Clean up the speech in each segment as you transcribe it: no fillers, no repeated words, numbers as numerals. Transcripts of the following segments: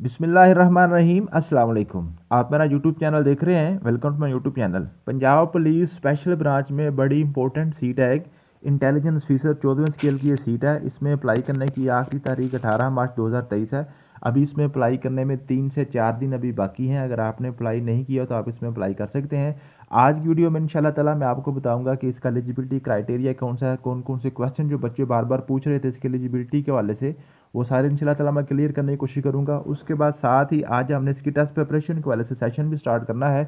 बिस्मिल्लाहिर्रहमानिर्रहीम अस्सलाम वालेकुम। आप मेरा यूट्यूब चैनल देख रहे हैं। Welcome to my YouTube channel. Punjab police special branch में बड़ी इंपॉर्टेंट सीट है एक इंटेलिजेंस ऑफिसर 14वें स्केल की ये सीट है। इसमें अप्लाई करने की आखिरी तारीख 18 मार्च 2023 है। अभी इसमें अप्लाई करने में 3 से 4 दिन अभी बाकी हैं। अगर आपने अप्लाई नहीं किया तो आप इसमें अप्लाई कर सकते हैं। आज की वीडियो में इंशाल्लाह ताला मैं आपको बताऊंगा कि इसका एलिजिबिलिटी क्राइटेरिया कौन सा है, कौन कौन से क्वेश्चन जो बच्चे बार बार पूछ रहे थे इसके एलिजिबिलिटी के हवाले से, वो सारे इंशाल्लाह ताला मैं क्लियर करने की कोशिश करूंगा। उसके बाद साथ ही आज हमने इसकी टेस्ट प्रिपरेशन के वाले से सेशन भी स्टार्ट करना है।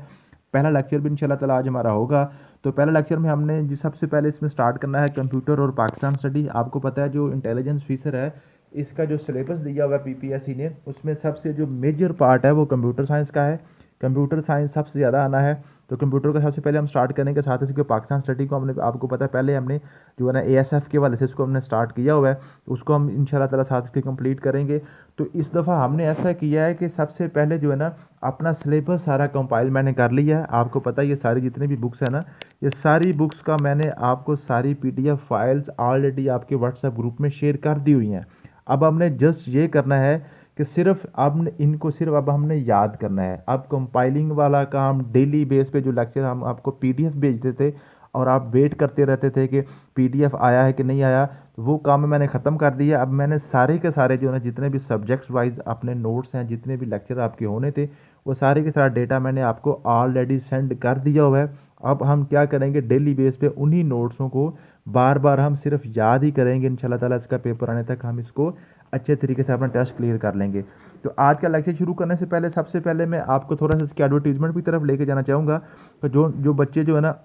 पहला लेक्चर भी इंशाल्लाह ताला आज हमारा होगा। तो पहला लेक्चर में हमने जी सबसे पहले इसमें स्टार्ट करना है कंप्यूटर और पाकिस्तान स्टडी। आपको पता है जो इंटेलिजेंस ऑफिसर है इसका जो सिलेबस दिया हुआ है पीपीएससी ने, उसमें सबसे जो मेजर पार्ट है वो कंप्यूटर साइंस का है। कंप्यूटर साइंस सबसे ज़्यादा आना है। तो कंप्यूटर का सबसे पहले हम स्टार्ट करेंगे। साथ ही इसके पाकिस्तान स्टडी को हमने, आपको पता है पहले हमने जो है ना एएसएफ के वाले से इसको हमने स्टार्ट किया हुआ है, उसको हम इंशाल्लाह ताला साथ इसके कंप्लीट करेंगे। तो इस दफ़ा हमने ऐसा किया है कि सबसे पहले जो है ना अपना सिलेबस सारा कंपाइल मैंने कर लिया है। आपको पता है ये सारी जितनी भी बुक्स है ना, ये सारी बुक्स का मैंने आपको सारी पीडीएफ फाइल्स ऑलरेडी आपके व्हाट्सएप ग्रुप में शेयर कर दी हुई हैं। अब हमने जस्ट ये करना है कि सिर्फ अब इनको सिर्फ अब हमने याद करना है। अब कंपाइलिंग वाला काम डेली बेस पे जो लेक्चर हम आपको पीडीएफ भेजते थे और आप वेट करते रहते थे कि पीडीएफ आया है कि नहीं आया, तो वो काम मैंने ख़त्म कर दिया। अब मैंने सारे के सारे जो है जितने भी सब्जेक्ट्स वाइज अपने नोट्स हैं, जितने भी लेक्चर आपके होने थे, वो सारे के सारा डेटा मैंने आपको ऑलरेडी सेंड कर दिया हुआ है। अब हम क्या करेंगे, डेली बेस पे उन्हीं नोट्सों को बार बार हम सिर्फ याद ही करेंगे। इंशाल्लाह ताला इसका पेपर आने तक हम इसको अच्छे तरीके से अपना टेस्ट क्लियर कर लेंगे। तो आज का लेक्चर शुरू करने से पहले सबसे पहले मैं आपको थोड़ा सा इसकी एडवर्टीजमेंट की तरफ लेके जाना चाहूँगा। तो जो जो बच्चे जो है ना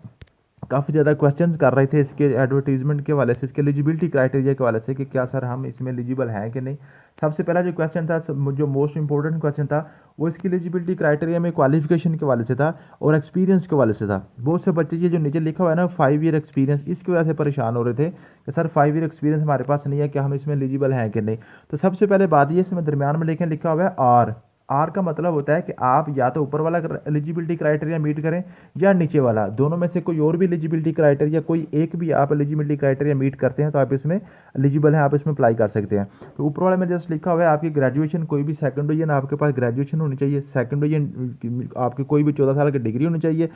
काफ़ी ज़्यादा क्वेश्चंस कर रहे थे इसके एडवर्टीजमेंट के वाले से, इसके एलिजिबिलिटी क्राइटेरिया के वाले से कि क्या सर हम इसमें एलिजिबल हैं कि नहीं। सबसे पहला जो क्वेश्चन था, जो मोस्ट इंपॉर्टेंट क्वेश्चन था, वो इसकी एलिजिबिलिटी क्राइटेरिया में क्वालिफिकेशन के वाले से था और एक्सपीरियंस के वाले से था। बहुत से बच्चे ये जो नीचे लिखा हुआ है ना 5 ईयर एक्सपीरियंस, इसकी वजह से परेशान हो रहे थे कि सर 5 ईयर एक्सपीरियंस हमारे पास नहीं है, क्या हम इसमें एलिजिबल हैं कि नहीं। तो सबसे पहले बात ये, इसमें दरमियान में लिखा हुआ है आर। आर का मतलब होता है कि आप या तो ऊपर वाला एलिजिबिलिटी क्राइटेरिया मीट करें या नीचे वाला, दोनों में से कोई और भी एलिजिबिलिटी क्राइटेरिया, कोई एक भी आप एलिजिबिलिटी क्राइटेरिया मीट करते हैं तो आप इसमें एलिजिबल हैं, आप इसमें अप्लाई कर सकते हैं। तो ऊपर वाले में जस्ट लिखा हुआ है आपकी ग्रेजुएशन, कोई भी सेकंड डिवीजन आपके पास ग्रेजुएशन होनी चाहिए, सेकंड डिवीजन आपकी कोई भी 14 साल की डिग्री होनी चाहिए,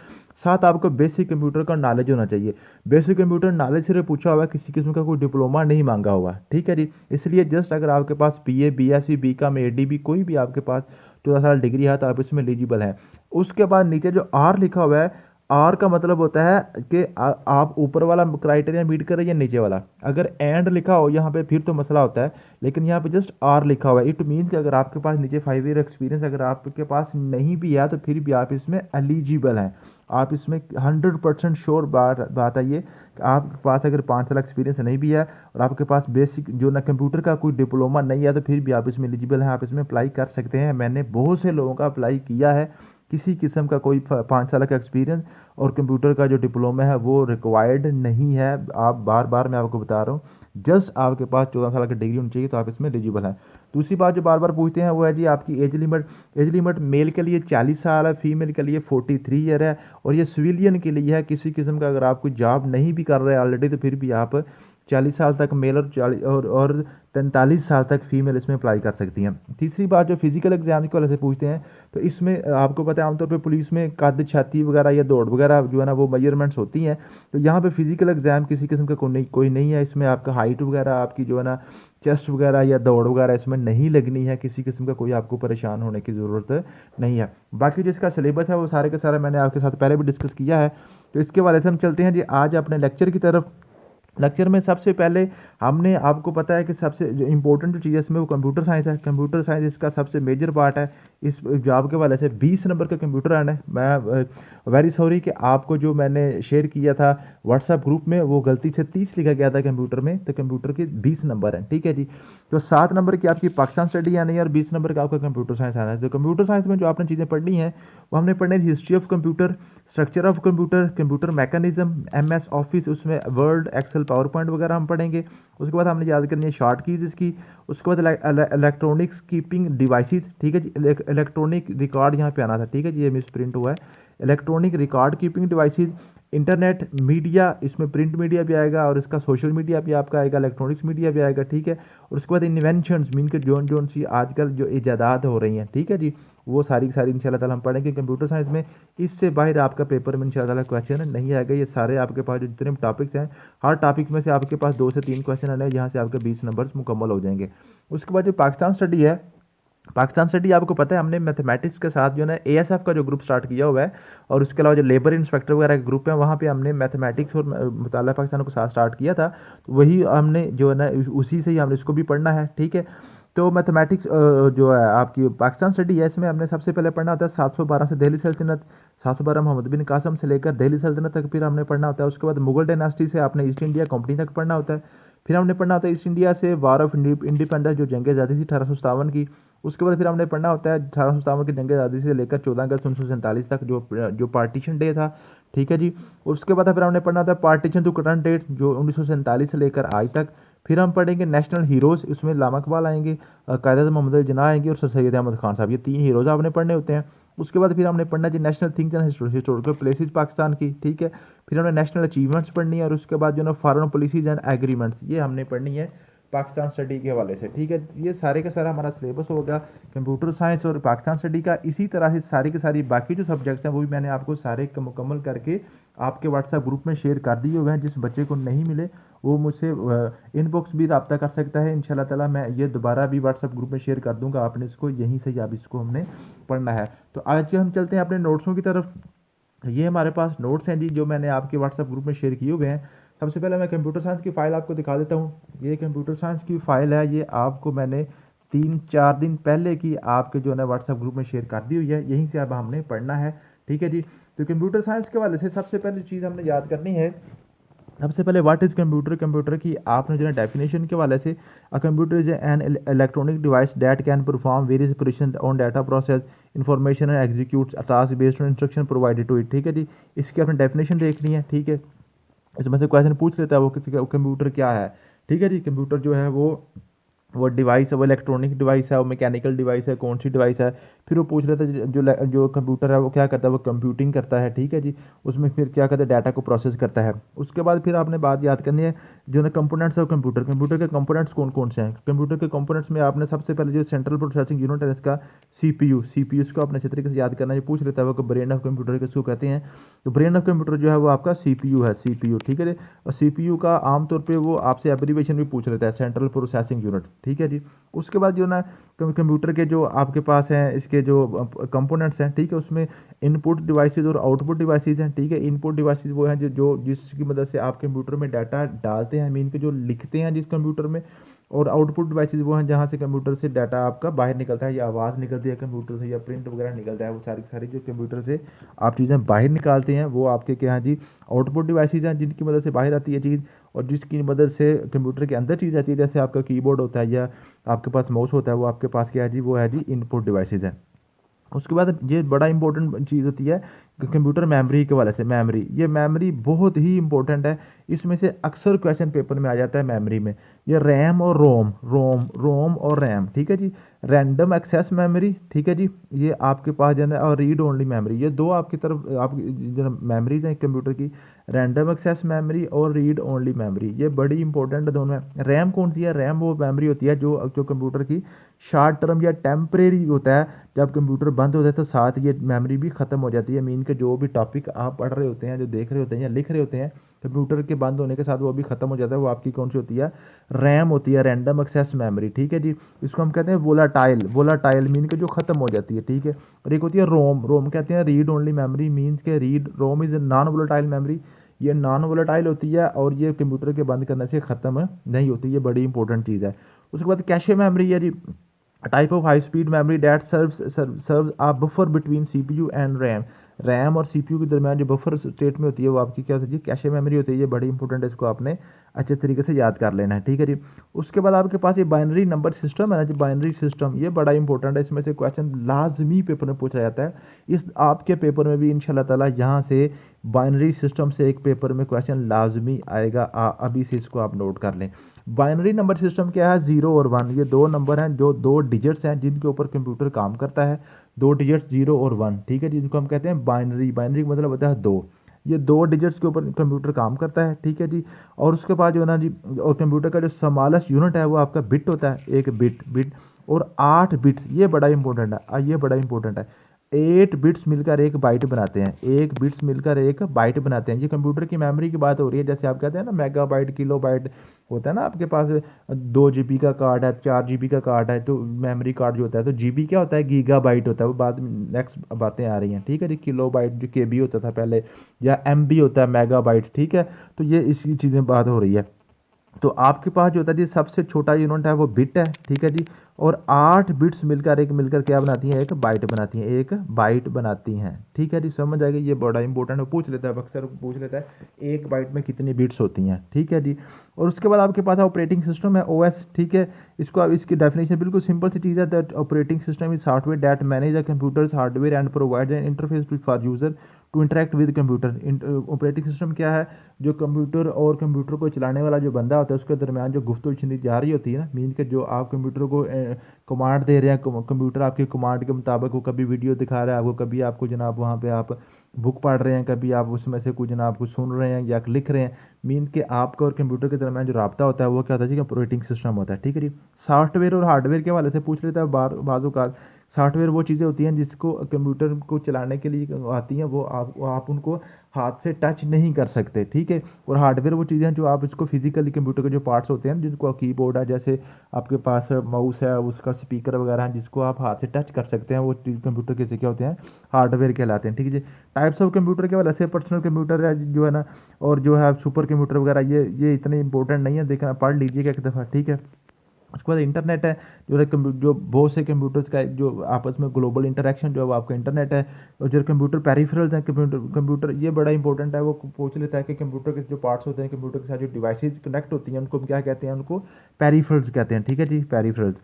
साथ आपको बेसिक कंप्यूटर का नॉलेज होना चाहिए। बेसिक कंप्यूटर नॉलेज सिर्फ पूछा हुआ है, किसी किस्म का कोई डिप्लोमा नहीं मांगा हुआ, ठीक है जी। इसलिए जस्ट अगर आपके पास बीए, बीएससी, बीकॉम, एडीबी कोई भी आपके पास 14 साल डिग्री है तो आप इसमें एलिजिबल हैं। उसके बाद नीचे जो आर लिखा हुआ है, आर का मतलब होता है कि आप ऊपर वाला क्राइटेरिया मीट करें या नीचे वाला। अगर एंड लिखा हो यहाँ पे फिर तो मसला होता है, लेकिन यहाँ पे जस्ट आर लिखा हुआ है। इट मीन्स कि अगर आपके पास नीचे 5 ईयर एक्सपीरियंस अगर आपके पास नहीं भी है तो फिर भी आप इसमें एलिजिबल हैं। आप इसमें 100% श्योर बात है ये कि आपके पास अगर 5 साल एक्सपीरियंस नहीं भी है और आपके पास बेसिक जो ना कंप्यूटर का कोई डिप्लोमा नहीं है तो फिर भी आप इसमें एलिजिबल हैं, आप इसमें अप्लाई कर सकते हैं। मैंने बहुत से लोगों का अप्लाई किया है, किसी किस्म का कोई 5 साल का एक्सपीरियंस और कंप्यूटर का जो डिप्लोमा है वो रिक्वायर्ड नहीं है। आप बार बार मैं आपको बता रहा हूँ, जस्ट आपके पास 14 साल की डिग्री होनी चाहिए तो आप इसमें एलिजिबल हैं। दूसरी बात जो बार बार पूछते हैं वो है जी आपकी age limit. Age limit male के लिए 40 साल है, फीमेल के लिए 43 ईयर है, और ये सिविलियन के लिए है। किसी किस्म का अगर आप कोई जॉब नहीं भी कर रहे हैं ऑलरेडी तो फिर भी आप 40 साल तक मेल और 40 और 43 साल तक फीमेल इसमें अप्लाई कर सकती हैं। तीसरी बात जो फिजिकल एग्जाम की वजह से पूछते हैं, तो इसमें आपको पता है आमतौर पे पुलिस में कद, छाती वगैरह या दौड़ वगैरह जो है ना वो मेजरमेंट्स होती हैं। तो यहाँ पे फिजिकल एग्जाम किसी किस्म का कोई नहीं है। इसमें आपका हाइट वगैरह आपकी जो है ना चेस्ट वगैरह या दौड़ वगैरह इसमें नहीं लगनी है। किसी किस्म का कोई आपको परेशान होने की ज़रूरत नहीं है। बाकी जो इसका सिलेबस है वो सारे के सारे मैंने आपके साथ पहले भी डिस्कस किया है। तो इसके वाले से हम चलते हैं जी आज अपने लेक्चर की तरफ। लेक्चर में सबसे पहले हमने, आपको पता है कि सबसे जो इंपॉर्टेंट जो चीज़ है इसमें वो कंप्यूटर साइंस है। कंप्यूटर साइंस इसका सबसे मेजर पार्ट है। इस जॉब के वाले से 20 नंबर का कंप्यूटर आना है। मैं वेरी सॉरी कि आपको जो मैंने शेयर किया था व्हाट्सएप ग्रुप में वो गलती से 30 लिखा गया था कंप्यूटर में, तो कंप्यूटर के 20 नंबर हैं, ठीक है जी। तो 7 नंबर की आपकी पाकिस्तान स्टडी आनी है और 20 नंबर का आपका कंप्यूटर साइंस आना है। तो कंप्यूटर साइंस में जो आपने चीज़ें पढ़नी है वो हमने पढ़नी है history of computer, structure of computer, computer mechanism, MS office, उसमें वर्ड, एक्सेल, पावर पॉइंट वगैरह हम पढ़ेंगे। उसके बाद हमने याद करनी है शॉर्ट कीज इसकी। उसके बाद इलेक्ट्रॉनिक्स कीपिंग डिवाइसेस, ठीक है जी। इलेक्ट्रॉनिक रिकॉर्ड यहाँ पे आना था, ठीक है जी, ये मिस प्रिंट हुआ है। Electronic record keeping devices, internet media, इसमें प्रिंट मीडिया भी आएगा और इसका सोशल मीडिया भी आपका आएगा, इलेक्ट्रॉनिक्स मीडिया भी आएगा, ठीक है। और उसके बाद इन्वेंशंस मीन के जोन जोन सी आजकल जो इजादात हो रही हैं, ठीक है जी, वो सारी की सारी इंशाल्लाह ताला हम पढ़ेंगे कंप्यूटर साइंस में। इससे बाहर आपका पेपर में इंशाल्लाह ताला क्वेश्चन नहीं आएगा। ये सारे आपके पास जो जितने टॉपिक्स हैं, हर टॉपिक में से आपके पास 2 से 3 क्वेश्चन आने हैं, जहाँ से आपके 20 नंबर्स मुकम्मल हो जाएंगे। उसके बाद जो पाकिस्तान स्टडी है, पाकिस्तान स्टडी आपको पता है हमने मैथमेटिक्स के साथ जो है एएसएफ का जो ग्रुप स्टार्ट किया हुआ है, और उसके अलावा जो लेबर इंस्पेक्टर वगैरह के ग्रुप है, वहाँ पे हमने मैथमेटिक्स और मुताला पाकिस्तान को साथ स्टार्ट किया था। तो वही हमने जो है ना उसी से ही हमने इसको भी पढ़ना है, ठीक है। तो मैथमेटिक्स जो है आपकी पाकिस्तान स्टडी है, इसमें हमने सबसे पहले पढ़ना होता है 712 से दिल्ली सल्तनत, 712 मोहम्मद बिन कासम से लेकर दिल्ली सल्तनत तक फिर हमने पढ़ना होता है। उसके बाद मुगल डायनास्टी से आपने ईस्ट इंडिया कंपनी तक पढ़ना होता है। फिर हमने पढ़ना होता है ईस्ट इंडिया से वार ऑफ इंडिपेंडेंस, जो जंग आज़ादी थी 1857 की। उसके बाद फिर हमने पढ़ना होता है 1857 की जंग आज़ादी से लेकर 14 अगस्त 1947 तक, जो पार्टीशन डे था, ठीक है जी। उसके बाद फिर हमने पढ़ना होता है पार्टीशन टू करंट डेट, जो 1947 से लेकर आज तक। फिर हम पढ़ेंगे नेशनल हीरोज़, उसमें लामा इकबाल आएंगे, कायदे मोहम्मद अली जिन्ना आएंगे और सर सैयद अहमद खान साहब, ये 3 हीरोज़ आपने पढ़ने होते हैं। उसके बाद फिर हमने पढ़ना जी national things and historical places Pakistan की, ठीक है। फिर हमने नेशनल अचीवमेंट्स पढ़नी है, और उसके बाद जो ना फॉरेन पॉलिसीज एंड एग्रीमेंट्स, ये हमने पढ़नी है पाकिस्तान स्टडी के हवाले से, ठीक है। ये सारे का सारा हमारा सिलेबस होगा कंप्यूटर साइंस और पाकिस्तान स्टडी का। इसी तरह से सारी की सारी बाकी जो सब्जेक्ट्स हैं वो भी मैंने आपको सारे मुकम्मल करके आपके व्हाट्सएप ग्रुप में शेयर कर दिए हुए हैं। जिस बच्चे को नहीं मिले वो मुझसे इनबॉक्स भी रब्ता कर सकता है। इंशाल्लाह ताला मैं ये दोबारा भी व्हाट्सएप ग्रुप में शेयर कर दूंगा, आपने इसको यहीं से ही आप इसको हमने पढ़ना है। तो आज के हम चलते हैं अपने नोट्सों की तरफ। ये हमारे पास नोट्स हैं जी, जो मैंने आपके व्हाट्सएप ग्रुप में शेयर किए हुए हैं। सबसे पहले मैं कंप्यूटर साइंस की फ़ाइल आपको दिखा देता हूँ। ये कंप्यूटर साइंस की फ़ाइल है, ये आपको मैंने 3-4 दिन पहले की आपके जो है ना व्हाट्सएप ग्रुप में शेयर कर दी हुई है। यहीं से अब हमने पढ़ना है, ठीक है जी। तो कंप्यूटर साइंस के हवाले से सबसे पहली चीज़ हमने याद करनी है, सबसे पहले व्हाट इज़ कंप्यूटर। कंप्यूटर की आपने जो है डेफिनेशन के हवाले से, a computer is an electronic device that can perform various operation on data process information and executes a task based on instruction provided to it, ठीक है जी। इसकी आपने डेफिनेशन देखनी है, ठीक है। इसमें से क्वेश्चन पूछ लेता है वो किसी का कंप्यूटर क्या है, ठीक है जी। कंप्यूटर जो है वो डिवाइस है, वो इलेक्ट्रॉनिक डिवाइस है, वो मैकेनिकल डिवाइस है, कौन सी डिवाइस है। फिर वो पूछ रहा था जो कंप्यूटर है वो क्या करता है, वो कंप्यूटिंग करता है, ठीक है जी। उसमें फिर क्या करता है, डाटा को प्रोसेस करता है। उसके बाद फिर आपने बात याद करनी है जो ना कंपोनेंट्स है कंप्यूटर, कंप्यूटर के कंपोनेंट्स कौन कौन से हैं। कंप्यूटर के कंपोनेंट्स में आपने सबसे पहले जो सेंट्रल प्रोसेसिंग यूनिट है इसका सीपीयू, इसको आपने अच्छे तरीके से याद करना है। पूछ लेता है वो ब्रेन ऑफ कंप्यूटर किसको कहते हैं, तो ब्रेन ऑफ कंप्यूटर जो है वो आपका सीपीयू है, ठीक है जी। और सीपीयू का आमतौर पे वो आपसे एब्रीवेशन भी पूछ लेता है, सेंट्रल प्रोसेसिंग यूनिट, ठीक है जी। उसके बाद जो ना कंप्यूटर के जो आपके पास हैं इसके जो कंपोनेंट्स हैं, ठीक है, उसमें इनपुट डिवाइसेस और आउटपुट डिवाइसेस हैं, ठीक है। इनपुट डिवाइसेस वो हैं जो जिसकी मदद से आप कंप्यूटर में डाटा डालते हैं, मीन के जो लिखते हैं जिस कंप्यूटर में, और आउटपुट डिवाइसेस वो हैं जहाँ से कंप्यूटर से डाटा आपका बाहर निकलता है, या आवाज़ निकलती है कंप्यूटर से, या प्रिंट वगैरह निकलता है। वो सारी सारी जो कंप्यूटर से आप चीज़ें बाहर निकालते हैं वो आपके क्या हैं जी, आउटपुट डिवाइसेस हैं, जिनकी मदद से बाहर आती है चीज़, और जिसकी मदद से कंप्यूटर के अंदर चीज़ आती है। जैसे आपका कीबोर्ड होता है या आपके पास माउस होता है, वो आपके पास क्या है जी, वो है जी इनपुट डिवाइसेस है। उसके बाद ये बड़ा इंपॉर्टेंट चीज़ होती है कंप्यूटर मेमोरी के वाले से। ये मेमोरी बहुत ही इंपॉर्टेंट है, इसमें से अक्सर क्वेश्चन पेपर में आ जाता है मेमोरी में। ये रैम और रोम और रैम, ठीक है जी। रैंडम एक्सेस मेमोरी, ठीक है जी, ये आपके पास जो है, और रीड ओनली मेमोरी, ये दो आपकी तरफ आपकी जो मेमोरीज हैं कंप्यूटर की, रैंडम एक्सेस मेमोरी और रीड ओनली मेमोरी, ये बड़ी इंपॉर्टेंट दोनों है। रैम कौन सी है, रैम वो मेमोरी होती है जो कंप्यूटर की शॉर्ट टर्म या टेम्परेरी होता है। जब कंप्यूटर बंद होता है तो साथ ये मेमोरी भी ख़त्म हो जाती है, मीन के जो भी टॉपिक आप पढ़ रहे होते हैं, जो देख रहे होते हैं या लिख रहे होते हैं, कंप्यूटर के बंद होने के साथ वो भी ख़त्म हो जाता है। वो आपकी कौन सी होती है, रैम होती है, रैंडम एक्सेस मेमोरी, ठीक है जी। इसको हम कहते हैं वोलाटाइल मीन के जो ख़त्म हो जाती है, ठीक है। और एक होती है रोम कहते हैं रीड ओनली मेमोरी, मीन्स के ROM is non volatile memory, ये नॉन वोलाटाइल होती है और ये कंप्यूटर के बंद करने से ख़त्म नहीं होती, ये बड़ी इंपॉर्टेंट चीज़ है। उसके बाद कैशे मेमोरी है जी, type of high speed memory that serves a buffer between CPU and RAM और सीपीयू के दरमियान जो बफर स्टेट में होती है वो आपकी क्या होती है, कैशे मेमोरी होती है। ये बड़ी इंपॉर्टेंट है, इसको आपने अच्छे तरीके से याद कर लेना है, ठीक है जी। उसके बाद आपके पास ये बाइनरी नंबर सिस्टम है ना जी, बाइनरी सिस्टम ये बड़ा इंपॉर्टेंट है। इसमें से क्वेश्चन लाजमी पेपर में पूछा जाता है। इस आपके पेपर में भी इंशाल्लाह ताला यहाँ से बाइनरी सिस्टम से एक पेपर में क्वेश्चन लाजमी आएगा, अभी से इसको आप नोट कर लें। बाइनरी नंबर सिस्टम क्या है, 0 और 1, ये दो नंबर हैं जो 2 डिजिट्स हैं जिनके ऊपर कंप्यूटर काम करता है, 2 डिजिट्स 0 और 1, ठीक है, जिनको हम कहते हैं बाइनरी। बाइनरी का मतलब होता है 2, ये 2 डिजिट्स के ऊपर कंप्यूटर काम करता है, ठीक है जी। और उसके बाद जो है ना जी, और कंप्यूटर का जो स्मॉलेस्ट यूनिट है वो आपका बिट होता है, एक बिट और 8 बिट्स, ये बड़ा इंपॉर्टेंट है, ये बड़ा इंपॉर्टेंट है। 8 बिट्स मिलकर एक बाइट बनाते हैं, 1 बिट्स मिलकर एक बाइट बनाते हैं। ये कंप्यूटर की मेमोरी की बात हो रही है, जैसे आप कहते हैं ना मेगाबाइट, किलोबाइट होता है ना, आपके पास 2 GB का कार्ड है, 4 GB का कार्ड है, तो मेमोरी कार्ड जो होता है, तो GB क्या होता है, गीगाबाइट होता है, वो बाद में नेक्स्ट बातें आ रही हैं, ठीक है जी। किलोबाइट जो KB होता था पहले, या MB होता है, मेगाबाइट, ठीक है। तो ये इसी चीज़ें बात हो रही है। तो आपके पास जो होता है जी सबसे छोटा यूनिट है वो बिट है, ठीक है जी। और 8 बिट्स मिलकर क्या बनाती हैं, एक बाइट बनाती हैं, एक बाइट बनाती हैं, ठीक है जी। समझ आएगा, ये बड़ा इंपॉर्टेंट है, पूछ लेता है अक्सर, पूछ लेता है एक बाइट में कितनी बिट्स होती हैं, ठीक है जी। और उसके बाद आपके पास ऑपरेटिंग सिस्टम है, OS, ठीक है। इसको अब इसकी डेफिनेशन बिल्कुल सिंपल सी चीज़ है, that operating system is software that manage the computer's hardware and provide an interface to for user to interact with computer. Operating system क्या है, जो कंप्यूटर और कंप्यूटर को चलाने वाला जो बंदा होता है उसके दरमियान जो गुफ्तगू जा रही होती है ना, मीन के जो आप कंप्यूटर को कमांड दे रहे हैं, कंप्यूटर आपकी कमांड के मुताबिक वो कभी वीडियो दिखा रहा है आपको, कभी आपको जनाब वहाँ पे आप बुक पढ़ रहे हैं, कभी आप उसमें से कुछ जनाब कुछ सुन रहे हैं या लिख रहे हैं, मीन के आपका और कंप्यूटर के दरमियान जो राब्ता होता है वो क्या होता है जी, ऑपरेटिंग सिस्टम होता है, ठीक है जी। सॉफ्टवेयर और हार्डवेयर के हवाले से पूछ लेता है बाज़ औक़ात। सॉफ्टवेयर वो चीज़ें होती हैं जिसको कंप्यूटर को चलाने के लिए आती हैं, वो आप उनको हाथ से टच नहीं कर सकते, ठीक है। और हार्डवेयर वो चीज़ें हैं जो आप इसको फिजिकली कंप्यूटर के जो पार्ट्स होते हैं, जिनको कीबोर्ड है, जैसे आपके पास माउस है, उसका स्पीकर वगैरह है, जिसको आप हाथ से टच कर सकते हैं, वो कंप्यूटर के क्या होते हैं, हार्डवेयर कहलाते हैं, ठीक है जी। टाइप्स ऑफ कंप्यूटर के वजह से पर्सनल कंप्यूटर है जो है ना, और जो है सुपर कंप्यूटर वगैरह, ये इतने इंपॉर्टेंट नहीं है, देखना पढ़ लीजिएगा एक दफ़ा, ठीक है। उसके बाद इंटरनेट है, जो बहुत से कंप्यूटर्स का जो आपस में ग्लोबल इंटरेक्शन जो है वो आपका इंटरनेट है। और जो कंप्यूटर पेरिफेरल्स हैं, कंप्यूटर ये बड़ा इंपॉर्टेंट है, वो पूछ लेता है कि कंप्यूटर के जो पार्ट्स होते हैं, कंप्यूटर के साथ जो डिवाइसेज कनेक्ट होती हैं, उनको हम क्या कहते हैं, उनको पेरिफेरल्स कहते हैं, ठीक है जी, peripherals.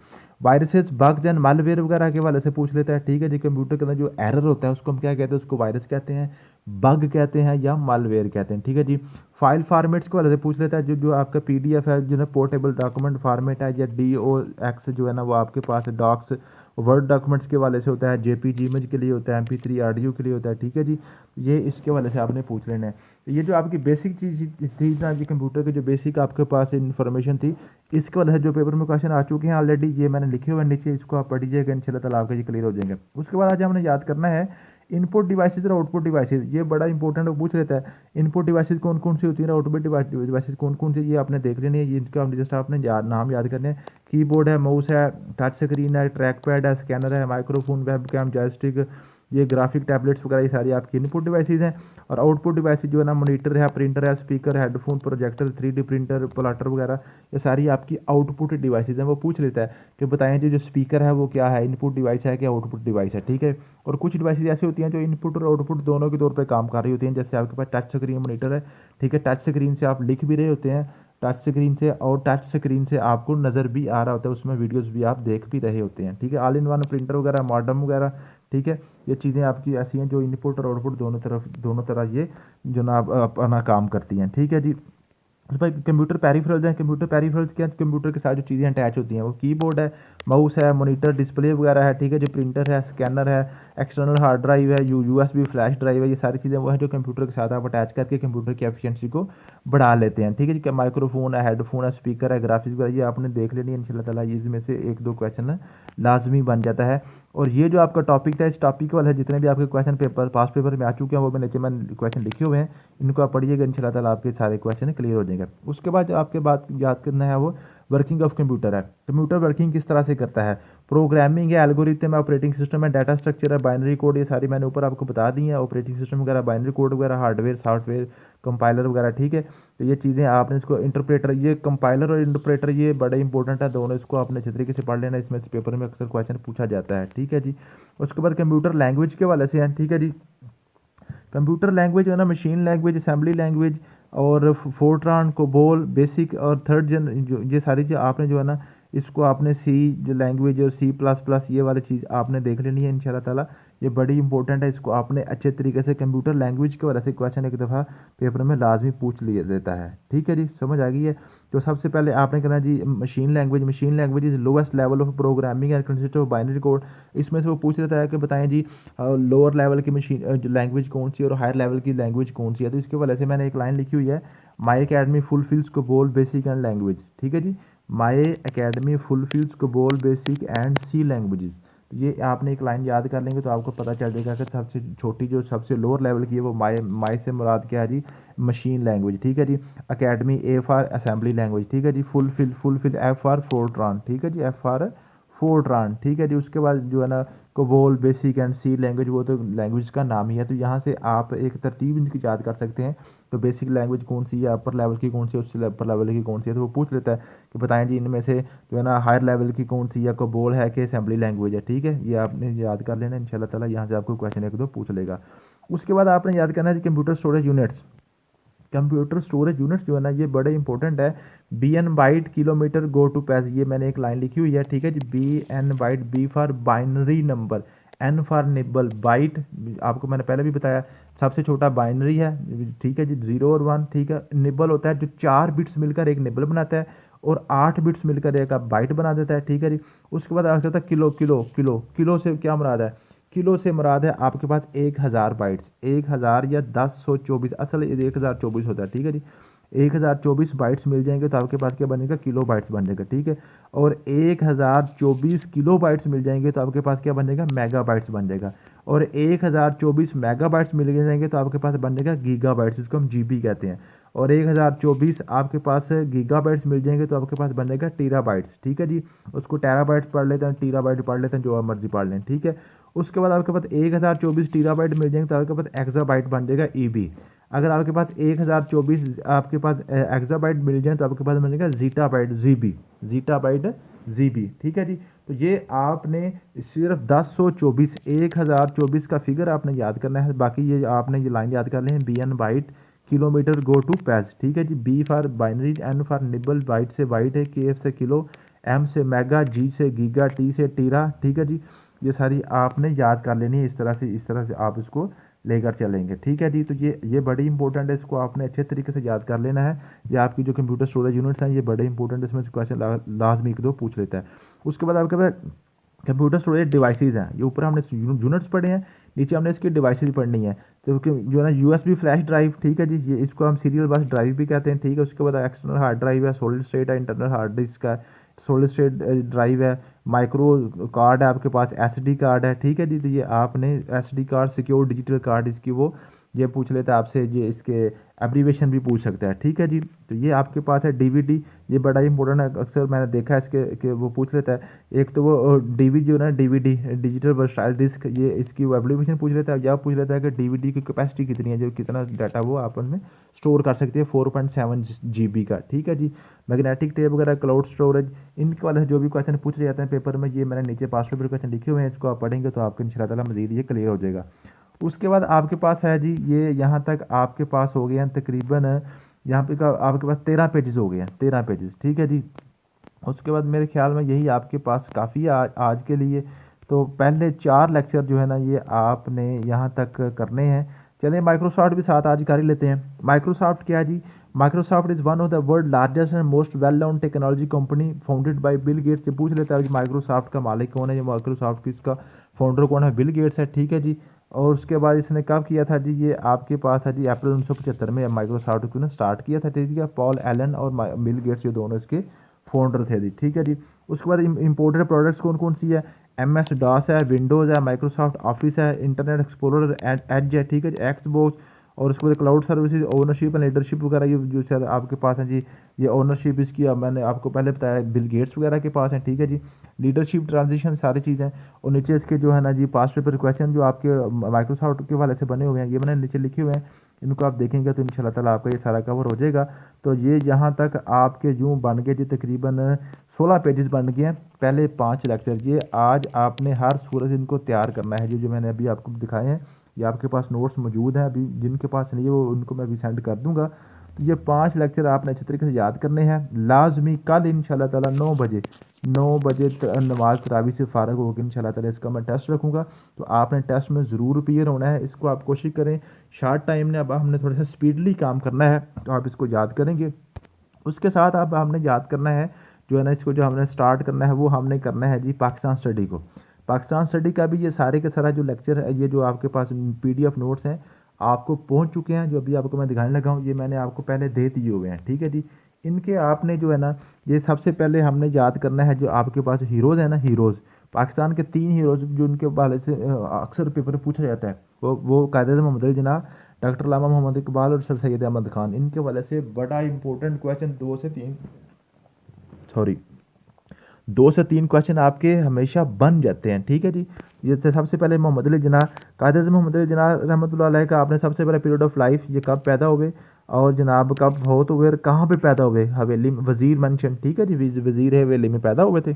Viruses, bugs and malware वगैरह के वाले से पूछ लेता है, ठीक है जी। कंप्यूटर के अंदर जो एरर होता है उसको हम क्या कहते हैं, उसको वायरस कहते हैं, बग कहते हैं, या मालवेयर कहते हैं, ठीक है जी। फाइल फॉर्मेट्स के वाले से पूछ लेता है, जो आपका PDF है, जो है पोर्टेबल डॉक्यूमेंट फॉर्मेट है, या DOX जो है ना वो आपके पास डॉक्स वर्ड डॉक्यूमेंट्स के वाले से होता है, JPG इमेज के लिए होता है, MP3 ऑडियो के लिए होता है, ठीक है जी। ये इसके वाले से आपने पूछ लेना है। ये जो आपकी बेसिक चीज़ थी ना जी, कंप्यूटर के जो बेसिक आपके पास इन्फॉर्मेशन थी, इसके वाले से जो पेपर में क्वेश्चन आ चुके हैं ऑलरेडी, ये मैंने लिखे हुए नीचे, इसको आप पढ़िएगा, इंशाल्लाह ताला आपका ये क्लियर हो जाएंगे। उसके बाद आज हमने याद करना है इनपुट डिवाइसेज और आउटपुट डिवाइसेज, ये बड़ा इंपॉर्टेंट पूछ लेता है। इनपुट डिवाइसेज कौन कौन सी होती है, आउटपुट डिवाइसेज कौन कौन सी, ये आपने देख लेनी है, ये इनका जस्ट आपने नाम याद करने हैं। कीबोर्ड है, माउस है, टच स्क्रीन है, ट्रैक पैड है, स्कैनर है, माइक्रोफोन, वेबकैम, जॉयस्टिक, ये ग्राफिक टैबलेट्स वगैरह, ये सारी आपकी इनपुट डिवाइसेज हैं। और आउटपुट डिवाइसेज जो है ना, मॉनिटर है, प्रिंटर है, speaker, headphone, projector, 3D printer, plotter वगैरह, ये सारी आपकी आउटपुट डिवाइसेज हैं। वो पूछ लेता है कि बताएं जो स्पीकर है वो क्या है, इनपुट डिवाइस है कि आउटपुट डिवाइस है, ठीक है। और कुछ डिवाइसेज ऐसी होती हैं जो इनपुट और आउटपुट दोनों के तौर पर काम कर रही होती हैं, जैसे आपके पास टच स्क्रीन मॉनिटर है, ठीक है, टच स्क्रीन से आप लिख भी रहे होते हैं, टच स्क्रीन से, और टच स्क्रीन से आपको नज़र भी आ रहा होता है, उसमें वीडियोस भी आप देख भी रहे होते हैं, ठीक है। ऑल इन वन प्रिंटर वगैरह, मॉडम वगैरह, ठीक है। ये चीज़ें आपकी ऐसी हैं जो इनपुट और आउटपुट दोनों तरह ये जो ना अपना काम करती हैं, ठीक है जी। उस पर कंप्यूटर पेरिफेरल्स हैं, कंप्यूटर पेरिफेरल्स क्या, कंप्यूटर के साथ जो चीज़ें अटैच होती हैं, वो कीबोर्ड है, माउस है, मॉनिटर, डिस्प्ले वगैरह है, ठीक है, जो प्रिंटर है, स्कैनर है, एक्सटर्नल हार्ड ड्राइव है, USB फ्लैश ड्राइव है, ये सारी चीज़ें वो हैं जो कंप्यूटर के साथ आप अटैच करके कंप्यूटर की एफिशिएंसी को बढ़ा लेते हैं, ठीक है जी। माइक्रोफोन है, हेडफोन है, स्पीकर है, ग्राफिक्स वगैरह, ये आपने देख लेनी है इंशाल्लाह ताला, इसमें से 1-2 क्वेश्चन लाजमी बन जाता है। और ये जो आपका टॉपिक था, इस टॉपिक वाले जितने भी आपके क्वेश्चन पेपर पास पेपर में आ चुके हैं, वो मैंने क्वेश्चन लिखे हुए हैं, इनको आप पढ़िएगा, इंशाल्लाह ताला आपके सारे क्वेश्चन क्लियर हो जाएंगे। उसके बाद जो आपके बात याद करना है वो वर्किंग ऑफ कंप्यूटर है। कंप्यूटर वर्किंग किस तरह से करता है, प्रोग्रामिंग है, एल्गोरिथम है, ऑपरेटिंग सिस्टम है, डाटा स्ट्रक्चर है, बाइनरी कोड, ये सारी मैंने ऊपर आपको बता दी हैं, ऑपरेटिंग सिस्टम वगैरह, बाइनरी कोड वगैरह, हार्डवेयर, सॉफ्टवेयर, कंपाइलर वगैरह, ठीक है। तो ये चीज़ें आपने इसको इंटरप्रेटर, ये कंपाइलर और इंटरप्रेटर ये बड़े इंपॉर्टेंट है दोनों, इसको आपने अच्छे तरीके से पढ़ लेना, इसमें से पेपर में अक्सर क्वेश्चन पूछा जाता है, ठीक है जी। उसके बाद कंप्यूटर लैंग्वेज के वाले से हैं, ठीक है जी। कंप्यूटर लैंग्वेज जो है ना, मशीन लैंग्वेज, असेंबली लैंग्वेज, और फोर्ट्रान, कोबोल, बेसिक और थर्ड जन, जो ये सारी चीज़ आपने जो है ना, इसको आपने सी जो लैंग्वेज और C++ ये वाली चीज़ आपने देख लेनी है इंशाल्लाह ताला। ये बड़ी इंपॉर्टेंट है, इसको आपने अच्छे तरीके से कंप्यूटर लैंग्वेज के वजह से क्वेश्चन एक दफ़ा पेपर में लाजमी पूछ लिया देता है। ठीक है जी, समझ आ गई है। तो सबसे पहले आपने करना जी machine language. Machine language is lowest level of programming and consist of binary code. इसमें से वो पूछ लेता है कि बताएं जी लोअर लेवल की मशीन लैंग्वेज कौन सी और हायर लेवल की लैंग्वेज कौन सी है। तो इसके वजह से मैंने एक लाइन लिखी हुई है, my academy fulfills COBOL BASIC and language. ठीक है जी, my academy fulfills COBOL BASIC and C languages. तो ये आपने एक लाइन याद कर लेंगे तो आपको पता चल जाएगा कि सबसे छोटी जो सबसे लोअर लेवल की है वो माई से मुराद क्या है जी, मशीन लैंग्वेज। ठीक है जी, academy A for assembly language. ठीक है जी, फुलफिल एफ फॉर फोर्ट्रान। ठीक है जी, एफ फॉर फोर्ट्रान। ठीक है जी, उसके बाद जो है ना COBOL BASIC and C language, वो तो लैंग्वेज का नाम ही है। तो यहाँ से आप एक तरतीब इनकी याद कर सकते हैं। तो बेसिक लैंग्वेज कौन सी है, अपर लेवल की कौन सी है, उससे अपर लेवल की कौन सी है, तो वो पूछ लेता है कि बताएं जी इनमें से जो है ना हायर लेवल की कौन सी है, कोबोल है कि असेंबली लैंग्वेज है। ठीक है, ये आपने याद कर लेना इंशाल्लाह ताला, यहाँ से आपको क्वेश्चन एक दो पूछ लेगा। उसके बाद आपने याद करना है जी computer storage units. Computer storage units जो है ना ये बड़े इंपॉर्टेंट है। B N byte kilometre go to pace, ये मैंने एक लाइन लिखी हुई है। ठीक है जी, B N byte, B for binary number, N for nibble, byte आपको मैंने पहले भी बताया सबसे छोटा बाइनरी है। ठीक है जी, 0 और 1। ठीक है, निबल होता है जो 4 बिट्स मिलकर एक निबल बनाता है और 8 बिट्स मिलकर एक बाइट बना देता है। ठीक है जी, उसके बाद आ जाता है किलो। किलो किलो किलो से क्या मुराद है, किलो से मुराद है आपके पास 1000 बाइट्स, 1000 या 1024, असल 1024 होता है। ठीक है जी, 1024 बाइट्स मिल जाएंगे तो आपके पास क्या बनेगा, किलो बाइट्स बनेगा। ठीक है, और 1024 किलो बाइट्स मिल जाएंगे तो आपके पास क्या बनेगा, मेगा बाइट्स बन जाएगा। और 1024 मेगा बाइट्स मिल जाएंगे तो आपके पास बनेगा गीगा बाइट्स, जिसको हम जीबी कहते हैं। और 1024 आपके पास गीगा बाइट्स मिल जाएंगे तो आपके पास बनेगा टीरा बाइट्स। ठीक है जी, उसको टेरा बाइट्स पढ़ लेते हैं, टीरा बाइट पढ़ लेते हैं, जो आप मर्जी पढ़ लें। ठीक है, उसके बाद आपके पास 1024 टीराबाइट मिल जाएंगे तो आपके पास एक्साबाइट बन जाएगा ईबी। अगर आपके पास 1024 आपके पास एक्साबाइट मिल जाए तो आपके पास बनेगा जीटाबाइट जीबी, जीटाबाइट जीबी। ठीक है जी, तो ये आपने सिर्फ 1024 1024 का फिगर आपने याद करना है। बाकी ये आपने ये लाइन याद कर लें, B N byte kilometre go to pace. ठीक है जी, B for binary, N for nibble, byte से बाइट है, के एफ से किलो, एम से मेगा, जी से गीगा, टी से टीरा। ठीक है जी, ये सारी आपने याद कर लेनी है। इस तरह से आप इसको लेकर चलेंगे। ठीक है जी, तो ये बड़ी इंपॉर्टेंट है, इसको आपने अच्छे तरीके से याद कर लेना है। ये आपकी जो कंप्यूटर स्टोरेज यूनिट्स हैं ये बड़े इंपॉर्टेंट है, इसमें क्वेश्चन लाजमी एक दो पूछ लेता है। उसके बाद आपके पास कंप्यूटर स्टोरेज डिवाइसेज हैं। ये ऊपर हमने यूनिट्स पढ़े हैं, नीचे हमने इसकी डिवाइसेज पढ़नी है। तो जो है ना यूएसबी फ्लैश ड्राइव। ठीक है जी, ये इसको हम सीरियल बस ड्राइव भी कहते हैं। ठीक है, उसके बाद एक्सटर्नल हार्ड ड्राइव है, सॉलिड स्टेट है, इंटरनल हार्ड डिस्क है, सॉलिड स्टेट ड्राइव है, माइक्रो कार्ड है आपके पास, एसडी कार्ड है। ठीक है जी, तो ये आपने SD card secure digital card इसकी वो ये पूछ लेता है आपसे, ये इसके एब्रीवेशन भी पूछ सकता है। ठीक है जी, तो ये आपके पास है डीवीडी, ये बड़ा इंपॉर्टेंट है, अक्सर मैंने देखा है इसके कि वो पूछ लेता है। एक तो वो डीवीडी जो है ना, डीवीडी डिजिटल वर्सटाइल डिस्क, ये इसकी वो एब्रीवेशन पूछ लेता है, या पूछ लेता है कि डीवीडी की कैपेसिटी कितनी है, जो कितना डाटा वो आपन में स्टोर कर सकती है, 4.7 GB का। ठीक है जी, मैग्नेटिक टेप वगैरह, क्लाउड स्टोरेज, इनके वाले जो भी क्वेश्चन पूछे जाते हैं पेपर में, ये मैंने नीचे पास पेपर क्वेश्चन लिखे हुए हैं, इसको आप पढ़ेंगे तो आपको इंशाल्लाह ताला मजीद ये क्लियर हो जाएगा। उसके बाद आपके पास है जी, ये यहाँ तक आपके पास हो गए हैं तकरीबन, यहाँ पे का आपके पास 13 पेजेस हो गए हैं, 13 पेजेस। ठीक है जी, उसके बाद मेरे ख्याल में यही आपके पास काफ़ी है आज के लिए। तो पहले 4 लेक्चर जो है ना ये आपने यहाँ तक करने हैं। चलिए माइक्रोसॉफ्ट भी साथ आज कर ही लेते हैं। माइक्रोसॉफ्ट क्या है जी, Microsoft is one of the world largest and most well known technology company founded by Bill Gates. से पूछ लेता है कि माइक्रोसॉफ्ट का मालिक कौन है, ये माइक्रोसॉफ्ट की इसका फाउंडर कौन है, बिल गेट्स है। ठीक है जी, और उसके बाद इसने कब किया था जी, ये आपके पास है जी अप्रैल 1975 में माइक्रोसॉफ्ट को ने स्टार्ट किया था। ठीक है, पॉल एलन और बिल गेट्स ये दोनों इसके फाउंडर थे जी। ठीक है जी, उसके बाद इंपोर्टेड प्रोडक्ट्स कौन कौन सी है, MS डॉस है, विंडोज़ है, माइक्रोसॉफ्ट ऑफिस है, इंटरनेट एक्सप्लोरर, एज है। ठीक है जी, एक्सबॉक्स, और उसके बाद cloud services, ownership and leadership वगैरह, ये जो सर आपके पास है जी, ये ओनरशिप इसकी मैंने आपको पहले बताया बिल गेट्स वगैरह के पास है। ठीक है जी, लीडरशिप ट्रांजिशन सारी चीज़ें, और नीचे इसके जो है ना जी पास्ट पेपर क्वेश्चन जो आपके माइक्रोसॉफ्ट के वाले से बने हुए हैं, ये मैंने नीचे लिखे हुए हैं, इनको आप देखेंगे तो इंशाल्लाह ताला आपका ये सारा कवर हो जाएगा। तो ये यहाँ तक आपके यूँ बन गए जी तकरीबन 16 पेजेस बन गए हैं, पहले 5 लेक्चर। ये आज आपने हर सूरत इनको तैयार करना है, जो मैंने अभी आपको दिखाए हैं, ये आपके पास नोट्स मौजूद हैं, अभी जिनके पास नहीं है वो उनको मैं अभी सेंड कर दूंगा। तो ये 5 लेक्चर आपने अच्छे तरीके से याद करने हैं लाजमी। कल इंशाल्लाह ताला 9 बजे नमाज तरावी से फ़ारग होकर इंशाल्लाह ताला इसका मैं टेस्ट रखूँगा। तो आपने टेस्ट में ज़रूर क्लियर होना है, इसको आप कोशिश करें। शार्ट टाइम में अब हमने थोड़ा सा स्पीडली काम करना है, तो आप इसको याद करेंगे। उसके साथ अब हमने याद करना है जो है ना, इसको जो हमने स्टार्ट करना है वो हमने करना है जी पाकिस्तान स्टडी को। पाकिस्तान स्टडी का भी ये सारे के सारा जो लेक्चर है, ये जो आपके पास पीडीएफ नोट्स हैं आपको पहुंच चुके हैं, जो अभी आपको मैं दिखाने लगा हूँ, ये मैंने आपको पहले दे दिए हुए हैं। ठीक है जी, इनके आपने जो है ना, ये सबसे पहले हमने याद करना है जो आपके पास हीरोज़ है ना, हीरोज़ पाकिस्तान के 3 हीरोज़ जो उनके हवाले से अक्सर पेपर में पूछा जाता है, वो कायदे मोहम्मद अली जिन्ना, डॉक्टर अल्लामा मोहम्मद इकबाल और सर सैयद अहमद खान। इनके हवाले से बड़ा इंपॉर्टेंट क्वेश्चन 2 से 3 क्वेश्चन आपके हमेशा बन जाते हैं। ठीक है जी, जैसे सबसे पहले मोहम्मद अली जिन्ना, कायदे मोहम्मद अली जिन्ना रहमतुल्लाह अलैह का आपने सबसे पहले पीरियड ऑफ लाइफ ये कब पैदा हुए और जनाब कब हो तो हुए, कहाँ पे पैदा हुए, हवेली में, वजीर मेंशन। ठीक है जी, वजीर हवेली में पैदा हुए थे।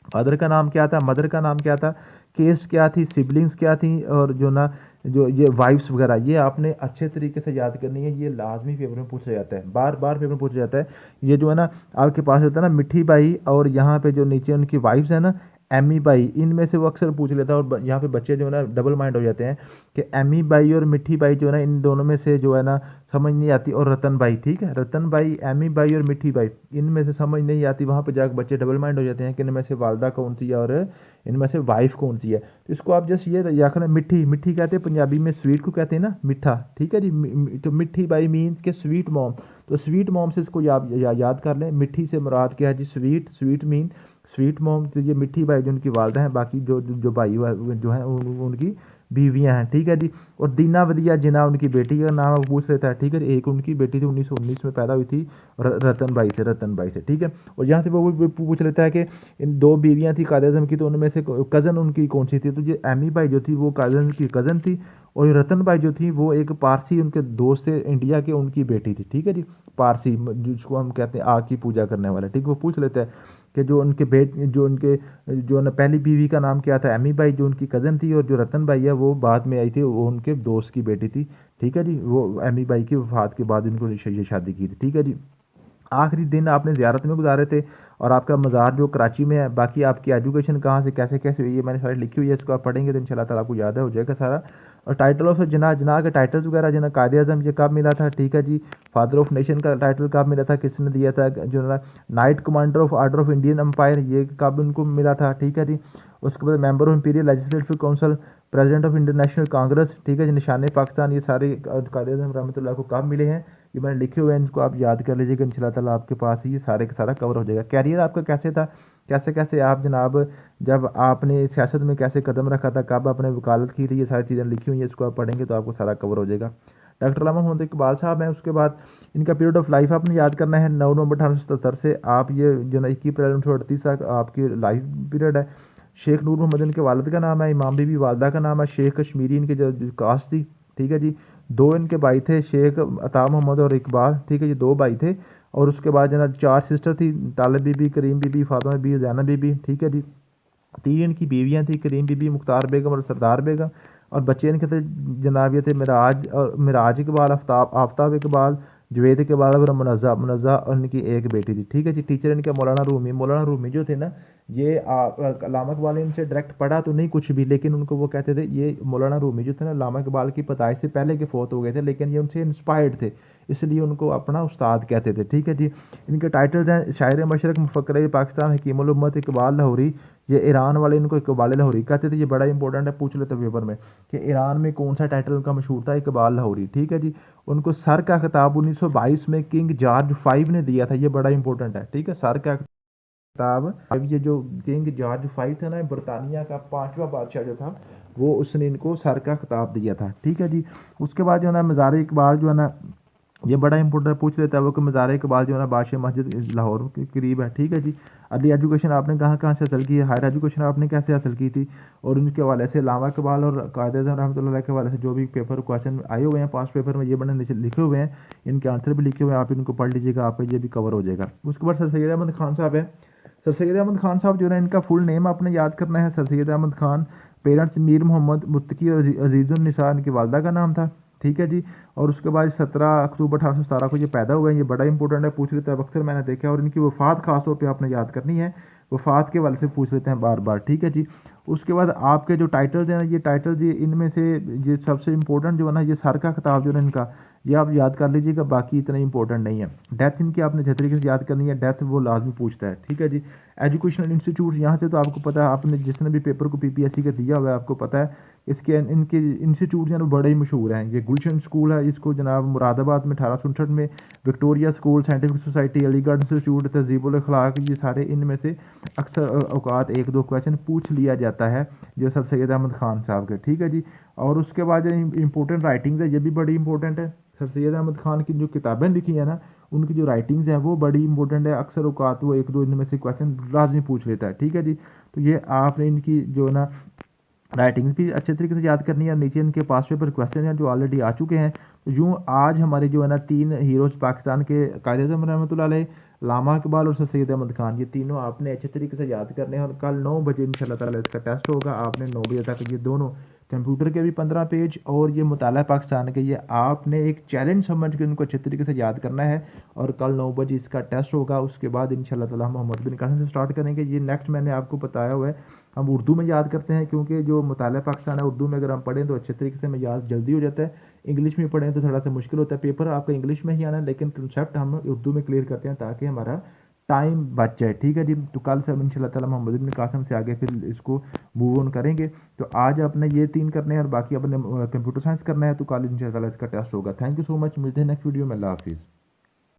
फादर का नाम क्या था, मदर का नाम क्या था, केस क्या थी, सिबलिंग्स क्या थी, और जो ना जो ये वाइफ्स वगैरह, ये आपने अच्छे तरीके से याद करनी है। ये लाजमी पेपर में पूछा जाता है, बार बार पेपर में पूछा जाता है। ये जो है ना आपके पास होता है ना मिठी बाई, और यहाँ पे जो नीचे उनकी वाइफ्स है ना एमी बाई, इनमें से वो अक्सर पूछ लेता है। और यहाँ पे बच्चे जो है ना डबल माइंड हो जाते हैं कि एमी बाई और मिठी बाई जो है ना, इन दोनों में से जो है ना समझ नहीं आती। और रतन बाई, ठीक है, रतन बाई, एमी बाई और मिठी बाई, इनमें से समझ नहीं आती। वहाँ पे जाकर बच्चे डबल माइंड हो जाते हैं कि इनमें से वालदा कौन सी है और इनमें से वाइफ कौन सी है। तो इसको आप जस्ट ये याद रखना, मिठी, मिठी कहते हैं पंजाबी में, स्वीट को कहते हैं ना मीठा। ठीक है जी, तो मिठी बाई मीन्स के स्वीट मॉम। तो स्वीट मॉम से इसको याद कर लें। मिठी से मुराद क्या है जी, sweet, sweet mean sweet mom. तो ये मिठी बाई जो उनकी वालदा हैं, बाकी जो भाई जो हैं उनकी बीवियां हैं। ठीक है जी, और दीना वदिया जिना उनकी बेटी का नाम वो पूछ लेता है। ठीक है, एक उनकी बेटी थी 1919 में पैदा हुई थी, रतन बाई से, रतन बाई से। ठीक है, और यहाँ से वो पूछ लेता है कि इन 2 बीवियां थी कायदे आज़म की, तो उनमें से कज़न उनकी कौन सी थी। तो ये एमी बाई जो थी वो कायदे की कज़न थी, और ये रतन बाई जो थी वो एक पारसी उनके दोस्त थे इंडिया के, उनकी बेटी थी। ठीक है जी, पारसी जिसको हम कहते हैं आग की पूजा करने वाला। ठीक है, वो पूछ लेता है कि जो उनके जो न पहली बीवी का नाम क्या था, एमी बाई जो उनकी कज़न थी, और जो रतन बाई है वो बाद में आई थी, वो उनके दोस्त की बेटी थी। ठीक है जी, वो एमी बाई की वफात के बाद इनको ये शादी की थी। ठीक है जी, आखिरी दिन आपने ज़ियारत में गुजारे थे, और आपका मज़ार जो कराची में है। बाकी आपकी एजुकेशन कहाँ से कैसे कैसे हुई है मैंने सारी लिखी हुई है, इसको आप पढ़ेंगे तो इंशाल्लाह ताला आपको याद हो जाएगा सारा। और टाइटल ऑफ जना, जना के टाइटल्स वगैरह, जना कायदे आज़म ये कब मिला था। ठीक है जी, फादर ऑफ नेशन का टाइटल कब मिला था, किसने दिया था। जो ना knight commander of order of Indian empire, ये कब उनको मिला था। ठीक है जी, उसके बाद member of imperial legislative council, president of international Congress. ठीक है जी, निशान पाकिस्तान, ये सारे कायदे आज़म रहमतुल्लाह को कब मिले हैं, ये मैंने लिखे हुए हैं, इनको आप याद कर लीजिएगा। इंशाल्लाह ताला आपके पास ये सारे का सारा कवर हो जाएगा। कैरियर आपका कैसे था, कैसे कैसे आप जनाब जब आपने सियासत में कैसे कदम रखा था, कब आपने वकालत की थी, ये सारी चीज़ें लिखी हुई हैं, इसको आप पढ़ेंगे तो आपको सारा कवर हो जाएगा। डॉक्टर अल्लामा मोहम्मद इकबाल साहब हैं, उसके बाद इनका पीरियड ऑफ लाइफ आपने याद करना है 9 नवंबर 1877 से आप ये जो ना 21 अप्रैल 1938 तक आपकी लाइफ पीरियड है। शेख नूर मोहम्मद इनके वालिद का नाम है, इमाम बीबी वालदा का नाम है, शेख कश्मीरी इनके जो कास्ट थी। ठीक है जी, 2 इनके भाई थे, शेख अता मोहम्मद और इकबाल। ठीक है जी, 2 भाई थे, और उसके बाद जना 4 सिस्टर थी, तालिब बीबी, करीम बीबी, फातिमा बीबी, जैनब बीबी। ठीक है जी, 3 इनकी बीवियाँ थी, करीम बीबी, मुख्तार बेगम और सरदार बेगम। और बच्चे इनके थे जनाब ये थे मिराज और मिराज इकबाल, आफ्ताब इकबाल, जवेद इकबाल और मुनज़्ज़ा, मुनज़्ज़ा, और इनकी एक बेटी थी। ठीक है जी, टीचर इनके मौलाना रूमी। मौलाना रूमी जो थे ना, ये अल्लामा इकबाल ने इनसे डायरेक्ट पढ़ा तो नहीं कुछ भी, लेकिन उनको वो कहते थे, ये मौलाना रूमी जो थे ना, अल्लामा इकबाल की पैदाइश से पहले के फोत हो गए थे, लेकिन ये उनसे इंस्पायर्ड थे, इसलिए उनको अपना उस्ताद कहते थे। ठीक है जी, इनके टाइटल्स हैं शायर मशरक, मुफक्कर पाकिस्तान, हकीमुल उम्मत, इकबाल लाहौरी। ये ईरान वाले इनको इकबाल लाहौरी कहते थे, ये बड़ा इंपॉर्टेंट है, पूछ लेते पेपर में कि ईरान में कौन सा टाइटल उनका मशहूर था, इकबाल लाहौरी। ठीक है जी, उनको सर का खिताब 1922 में किंग जॉर्ज 5 ने दिया था, ये बड़ा इंपॉर्टेंट है। ठीक है, सर का खिताब, अब ये जो किंग जॉर्ज 5 था ना, बरतानिया का 5वां बादशाह जो था, वो उसने इनको सर का खिताब दिया था। ठीक है जी, उसके बाद जो है ना मज़ार इकबाल जो है ना, ये बड़ा इंपॉर्टेंट पूछ लेता है वो कि मज़ार इकबाल जो है ना बादशाह मस्जिद लाहौर के करीब है। ठीक है जी, अली एजुकेशन आपने कहाँ कहाँ से हासिल की है, हायर एजुकेशन आपने कैसे हासिल की थी, और उनके हवाले से अल्लामा इकबाल और कायदे आज़म रहमतुल्लाह अलैह के हवाले से जो भी पेपर क्वेश्चन आए हुए हैं पास पेपर में, ये बड़े नीचे लिखे हुए हैं, इनके आंसर भी लिखे हुए हैं, आप इनको पढ़ लीजिएगा, आपका ये भी कवर हो जाएगा। उसके बाद सर सैयद अहमद खान साहब है। सर सैयद अहमद खान साहब जो है इनका फुल नेम आपने याद करना है, सर सैयद अहमद खान। पेरेंट्स मीर मोहम्मद मुत्तकी और अजीज़ुन्निसा इनकी वालदा का नाम था। ठीक है जी। और उसके बाद 17 अक्टूबर 1817 को ये पैदा हुए हैं, ये बड़ा इंपॉर्टेंट है, पूछ लेते हैं अक्सर मैंने देखा है। और इनकी वफ़ात खास तौर पे आपने याद करनी है, वफ़ात के वाले से पूछ लेते हैं बार बार, ठीक है जी। उसके बाद आपके जो टाइटल्स हैं, ये टाइटल्स ये इनमें से ये सबसे इंपॉर्टेंट जो है ना, ये सर का खिताब जो है इनका, ये आप याद कर लीजिएगा, बाकी इतना इंपॉर्टेंट नहीं है। डेथ इनकी आपने अच्छे तरीके से याद करनी है, डेथ वो लाजमी पूछता है, ठीक है जी। एजुकेशनल इंस्टीट्यूट, यहाँ से तो आपको पता है, आपने जिसने भी पेपर को पीपीएससी का दिया हुआ है आपको पता है इसके इनके इंस्टीट्यूट जो है बड़े ही मशहूर हैं। ये गुलशन स्कूल है, इसको जनाब मुरादाबाद में 1869 में, Victoria school, scientific society, Aligarh institute, Tahzibul Akhlaq, ये सारे इनमें से अक्सर औकात एक दो क्वेश्चन पूछ लिया जाता है जो सर सैयद अहमद ख़ान साहब के, ठीक है जी। और उसके बाद जो इंपॉर्टेंट राइटिंग्स है, ये भी बड़ी इंपॉर्टेंट है। सर सैयद अहमद ख़ान की जो किताबें लिखी हैं ना, उनकी जो राइटिंग्स हैं वो बड़ी इंपॉर्टेंट है, अक्सर औकात वो एक दो इनमें से क्वेश्चन लाजमी पूछ लेता है, ठीक है जी। तो ये आपने इनकी जो ना राइटिंग्स भी अच्छे तरीके से याद करनी है। और नीचे इनके पास पेपर क्वेश्चन हैं जो ऑलरेडी आ चुके हैं। तो यूँ आज हमारे जो है ना 3 हीरोज़ पाकिस्तान के, कायद-ए-आज़म रहमतुल्लाह अलैह, लामा इकबाल और सर सैयद अहमद ख़ान, ये तीनों आपने अच्छे तरीके से याद करने हैं। और कल 9 बजे इंशाल्लाह ताला इसका टेस्ट होगा, आपने 9 बजे तक ये दोनों कंप्यूटर के भी 15 पेज और ये मुताला पाकिस्तान के, ये आपने एक चैलेंज समझ के उनको अच्छे तरीके से याद करना है। और कल 9 बजे इसका टेस्ट होगा। उसके बाद इंशाल्लाह ताला हम मोहम्मद बिन कासिम से स्टार्ट करेंगे। ये नेक्स्ट मैंने आपको बताया हुआ है, हम उर्दू में याद करते हैं, क्योंकि जो मुताला पाकिस्तान है उर्दू में अगर हम पढ़ें तो अच्छे तरीके से हमें याद जल्दी हो जाता है। इंग्लिश में पढ़ें तो थोड़ा सा मुश्किल होता है। पेपर आपका इंग्लिश में ही आना है, लेकिन कंसेप्ट हम उर्दू में क्लियर करते हैं ताकि हमारा टाइम बच जाए, ठीक है जी। तो कल से हम इंशाल्लाह ताला मोहम्मद बिन कासिम से आगे फिर इसको मूव ऑन करेंगे। तो आज आपने ये 3 करने हैं और बाकी अपने कंप्यूटर साइंस करना है। तो कल इंशाल्लाह ताला इसका टेस्ट होगा। थैंक यू सो मच, मिलते हैं नेक्स्ट वीडियो में। अल्लाह हाफिज़।